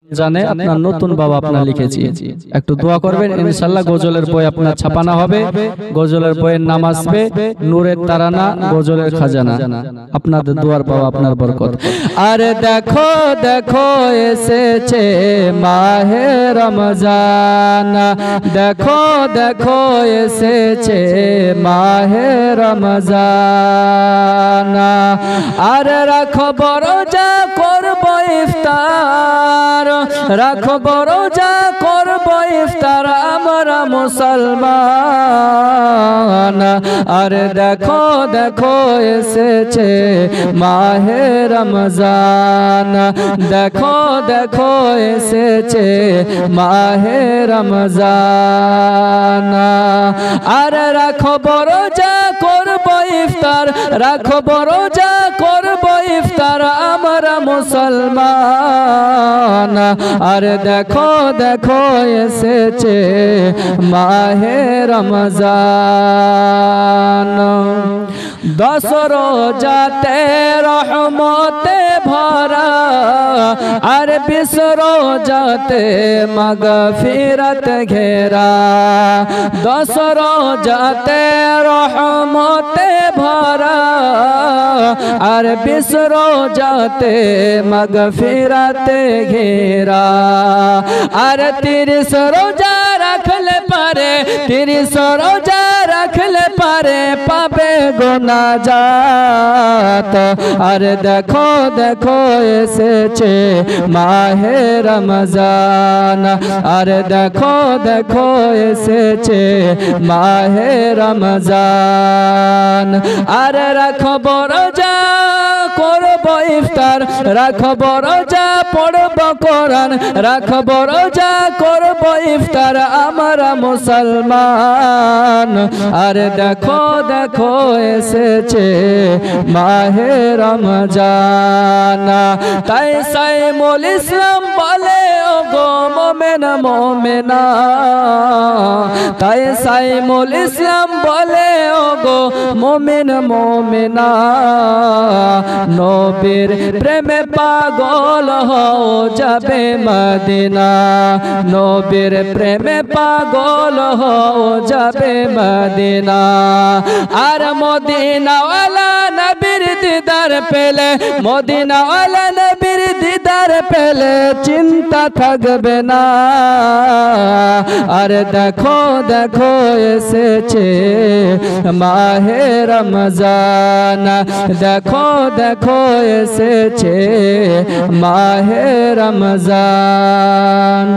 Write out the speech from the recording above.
জানে আপনার নতুন বাবা আপনার লিখেছি, একটু দোয়া করবেন, ইনশাআল্লাহ গজলের বই আপনার ছাপানো হবে। গজলের বইয়ের নাম আসবে নূরের তারানা গজলের খাজানা। আপনাদের দোয়ার পাওয়া আপনার বরকত। আরে দেখো দেখো এসেছে মাহে রমজান, দেখো দেখো এসেছে মাহে রমজান। আরে রাখব রোজা করব ইফতার, রাখব রোজা করব ইফতার আমরা মুসলমান। আরে দেখো দেখো এসেছে মাহে রমজান, দেখো দেখো এসেছে মাহে রমজান। আরে রাখব রোজা করব ইফতার, রাখব রোজা করব ইফতার আমরা মুসলমান। আরে দেখো দেখো এসেছে মাহে রমজান। 10 রোজাতে রহমতে ভরা, আর 20 রোজাতে মাগফিরত ঘেরা। 10 রোজাতে রহমতে ভরা, আর 20 রোজাতে মাগফিরতে ঘেরা। আর 30 রোজা রাখলে পারে, 30 রোজা রাখলে পারে পাবে গুনাজাত। আরে দেখো দেখো এসেছে মাহে রমজান, আরে দেখো দেখো এসেছে মাহে রমজান। আরে রাখব রোজা করব ইফতার, রাখব রোজা পড়ব কোরআন, রাখব রোজা করব ইফতার আমরা মুসলমান। আরে দেখো দেখো এসেছে মাহে রমজান। তাই সাইমুল ইসলাম বলে ও গো মোমেন মোমেনা, তাই সাইমুল ইসলাম বলে ও গো মোমেন মোমেনা। নবীর প্রেমে পাগল হও যাবে মদিনা, নবীর প্রেমে পাগল হও যাবে মদিনা। আর মদিনাওয়ালা নবীর দিদার পেলে, মদিনাওয়ালা নবীর দিদার পেলে চিন্তা থাকবে না। আরে দেখো দেখো এসেছে মাহে রমজান, দেখো দেখো এসেছে মাহে রমজান।